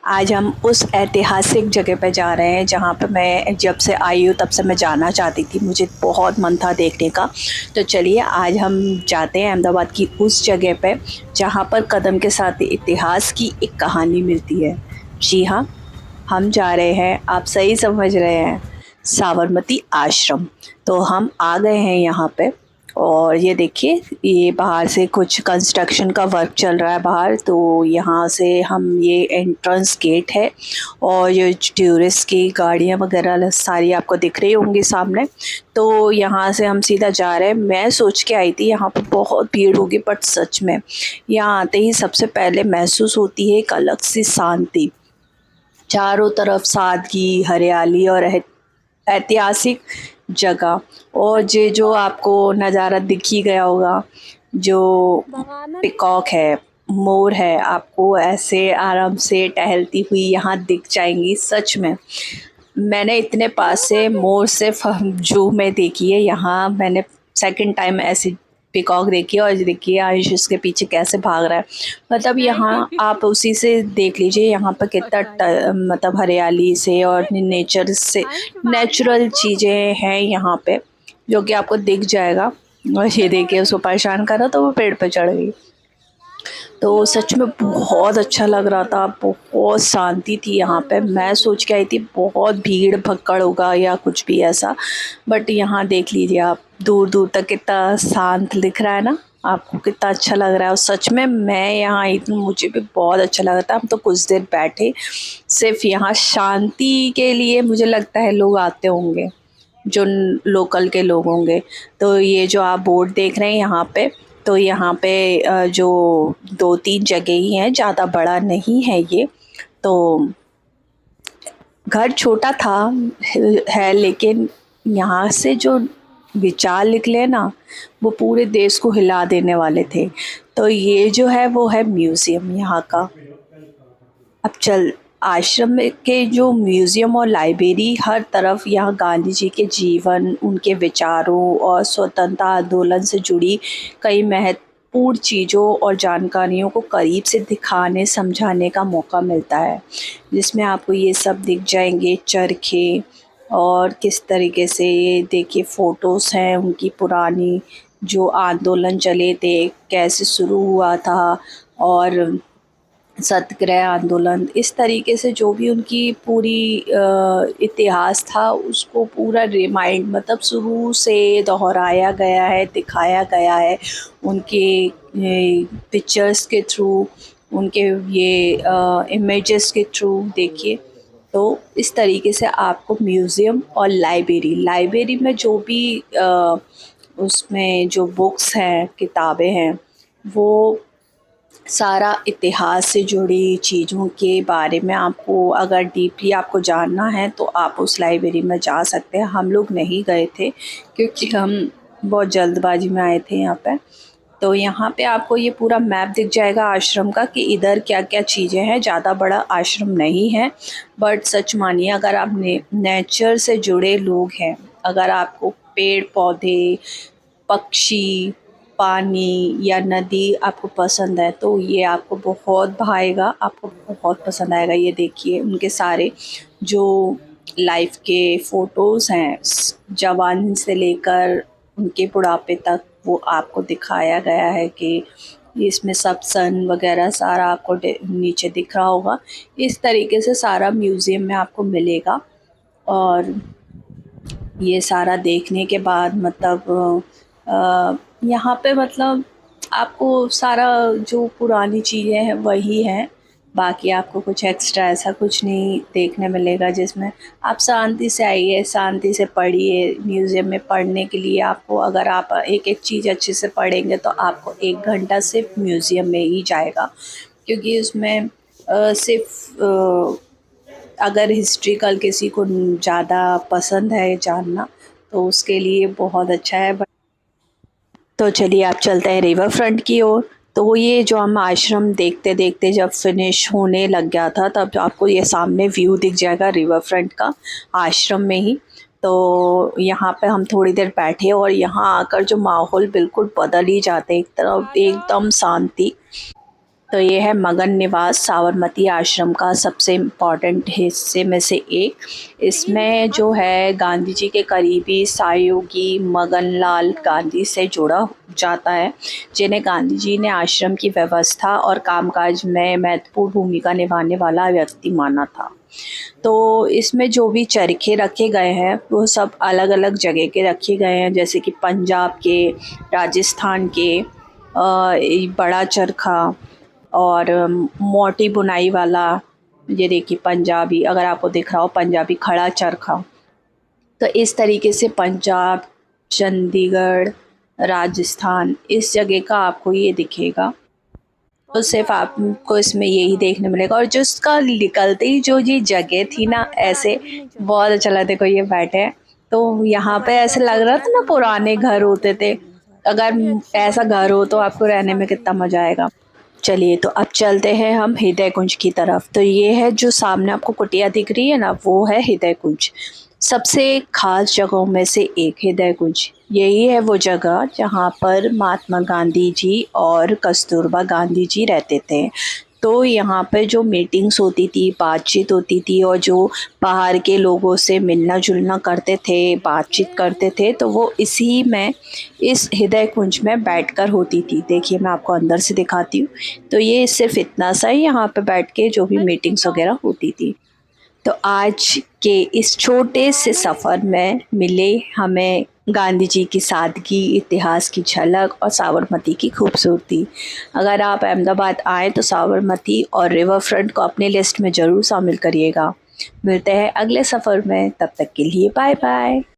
आज हम उस ऐतिहासिक जगह पे जा रहे हैं जहाँ पे मैं जब से आई हूँ तब से मैं जाना चाहती थी, मुझे बहुत मन था देखने का। तो चलिए आज हम जाते हैं अहमदाबाद की उस जगह पे जहाँ पर कदम के साथ इतिहास की एक कहानी मिलती है। जी हाँ, हम जा रहे हैं, आप सही समझ रहे हैं, साबरमती आश्रम। तो हम आ गए हैं यहाँ पे और ये देखिए, ये बाहर से कुछ कंस्ट्रक्शन का वर्क चल रहा है बाहर। तो यहाँ से हम, ये एंट्रेंस गेट है और ये टूरिस्ट की गाड़ियाँ वगैरह सारी आपको दिख रही होंगी सामने। तो यहाँ से हम सीधा जा रहे हैं। मैं सोच के आई थी यहाँ पर बहुत भीड़ होगी, बट सच में यहाँ आते ही सबसे पहले महसूस होती है एक अलग सी शांति। चारों तरफ सादगी, हरियाली और ऐतिहासिक जगह। और ये जो आपको नज़ारा दिख ही गया होगा, जो पिकॉक है, मोर है, आपको ऐसे आराम से टहलती हुई यहाँ दिख जाएंगी। सच में मैंने इतने पास से मोर सिर्फ जू में देखी है, यहाँ मैंने सेकंड टाइम ऐसी पिकॉक देखी है। और देखिए आयुष उसके पीछे कैसे भाग रहा है। मतलब यहाँ आप उसी से देख लीजिए यहाँ पर कितना मतलब हरियाली से और नेचर से, नेचुरल चीज़ें हैं यहाँ पे जो कि आपको दिख जाएगा। और ये देखिए उसको परेशान करा तो वो पेड़ पे चढ़ गई। तो सच में बहुत अच्छा लग रहा था, बहुत शांति थी यहाँ पे। मैं सोच के आई थी बहुत भीड़ भक्कड़ होगा या कुछ भी ऐसा, बट यहाँ देख लीजिए आप, दूर दूर तक कितना शांत दिख रहा है ना आपको, कितना अच्छा लग रहा है। और सच में मैं यहाँ आई थी, मुझे भी बहुत अच्छा लगा था। हम तो कुछ देर बैठे सिर्फ यहाँ शांति के लिए, मुझे लगता है लोग आते होंगे जो लोकल के लोग होंगे। तो ये जो आप बोर्ड देख रहे हैं यहाँ पे, तो यहाँ पे जो 2-3 जगह ही हैं, ज़्यादा बड़ा नहीं है ये। तो घर छोटा था है, लेकिन यहाँ से जो विचार निकले ना, वो पूरे देश को हिला देने वाले थे। तो ये जो है वो है म्यूज़ियम यहाँ का। अब चल, आश्रम में के जो म्यूज़ियम और लाइब्रेरी, हर तरफ यहाँ गांधी जी के जीवन, उनके विचारों और स्वतंत्रता आंदोलन से जुड़ी कई महत्वपूर्ण चीज़ों और जानकारियों को करीब से दिखाने समझाने का मौका मिलता है, जिसमें आपको ये सब दिख जाएंगे चरखे। और किस तरीके से ये देखिए फ़ोटोज़ हैं उनकी पुरानी, जो आंदोलन चले थे, कैसे शुरू हुआ था, और सत्याग्रह आंदोलन, इस तरीके से जो भी उनकी पूरी इतिहास था उसको पूरा रिमाइंड, मतलब शुरू से दोहराया गया है, दिखाया गया है उनके पिक्चर्स के थ्रू, उनके ये इमेजेस के थ्रू। देखिए, तो इस तरीके से आपको म्यूज़ियम और लाइब्रेरी में जो भी उसमें जो बुक्स हैं, किताबें हैं, वो सारा इतिहास से जुड़ी चीज़ों के बारे में आपको अगर डीपली आपको जानना है तो आप उस लाइब्रेरी में जा सकते हैं। हम लोग नहीं गए थे क्योंकि हम बहुत जल्दबाजी में आए थे यहाँ पे। तो यहाँ पे आपको ये पूरा मैप दिख जाएगा आश्रम का कि इधर क्या क्या चीज़ें हैं। ज़्यादा बड़ा आश्रम नहीं है, बट सच मानिए अगर आप नेचर से जुड़े लोग हैं, अगर आपको पेड़ पौधे, पक्षी, पानी या नदी आपको पसंद है तो ये आपको बहुत भाएगा, आपको बहुत पसंद आएगा। ये देखिए उनके सारे जो लाइफ के फ़ोटोज़ हैं, जवानी से लेकर उनके बुढ़ापे तक, वो आपको दिखाया गया है कि इसमें सब सन वगैरह सारा आपको नीचे दिख रहा होगा। इस तरीके से सारा म्यूज़ियम में आपको मिलेगा। और ये सारा देखने के बाद मतलब यहाँ पे मतलब आपको सारा जो पुरानी चीज़ें हैं वही हैं, बाकी आपको कुछ एक्स्ट्रा ऐसा कुछ नहीं देखने मिलेगा। जिसमें आप शांति से आइए, शांति से पढ़िए। म्यूज़ियम में पढ़ने के लिए आपको, अगर आप एक एक चीज़ अच्छे से पढ़ेंगे तो आपको 1 घंटा सिर्फ म्यूज़ियम में ही जाएगा, क्योंकि उसमें सिर्फ अगर हिस्ट्रिकल किसी को ज़्यादा पसंद है जानना तो उसके लिए बहुत अच्छा है। बट तो चलिए आप चलते हैं रिवर फ्रंट की ओर। तो ये जो हम आश्रम देखते देखते जब फिनिश होने लग गया था, तब आपको ये सामने व्यू दिख जाएगा रिवर फ्रंट का, आश्रम में ही। तो यहाँ पे हम थोड़ी देर बैठे और यहाँ आकर जो माहौल बिल्कुल बदल ही जाते, एक तरफ एकदम शांति। तो ये है मगन निवास साबरमती आश्रम का सबसे इम्पॉर्टेंट हिस्से में से एक। इसमें जो है गांधी जी के करीबी सहयोगी मगन लाल गांधी से जुड़ा जाता है, जिन्हें गांधी जी ने आश्रम की व्यवस्था और कामकाज में महत्वपूर्ण भूमिका निभाने वाला व्यक्ति माना था। तो इसमें जो भी चरखे रखे गए हैं वो सब अलग अलग जगह के रखे गए हैं, जैसे कि पंजाब के, राजस्थान के, बड़ा चरखा और मोटी बुनाई वाला। ये देखिए पंजाबी, अगर आपको दिख रहा हो पंजाबी खड़ा चरखा। तो इस तरीके से पंजाब, चंडीगढ़, राजस्थान, इस जगह का आपको ये दिखेगा। तो सिर्फ आपको इसमें यही देखने मिलेगा। और जो इसका निकलते ही जो ये जगह थी ना, ऐसे बहुत अच्छा लगा। देखो ये बैठे हैं, तो यहाँ पे ऐसे लग रहा था ना पुराने घर होते थे। अगर ऐसा घर हो तो आपको रहने में कितना मजा आएगा। चलिए तो अब चलते हैं हम हृदय कुंज की तरफ। तो ये है जो सामने आपको कुटिया दिख रही है ना, वो है हृदय कुंज। सबसे खास जगहों में से एक हृदय कुंज यही है वो जगह जहाँ पर महात्मा गांधी जी और कस्तूरबा गांधी जी रहते थे। तो यहाँ पे जो मीटिंग्स होती थी, बातचीत होती थी, और जो बाहर के लोगों से मिलना जुलना करते थे, बातचीत करते थे, तो वो इसी में, इस हृदय कुंज में बैठकर होती थी। देखिए मैं आपको अंदर से दिखाती हूँ। तो ये सिर्फ इतना सा ही यहाँ पे बैठ के जो भी मीटिंग्स वगैरह होती थी। तो आज के इस छोटे से सफ़र में मिले हमें गांधी जी की सादगी, इतिहास की झलक और साबरमती की खूबसूरती। अगर आप अहमदाबाद आएँ तो साबरमती और रिवर फ्रंट को अपने लिस्ट में ज़रूर शामिल करिएगा। मिलते हैं अगले सफ़र में, तब तक के लिए बाय बाय।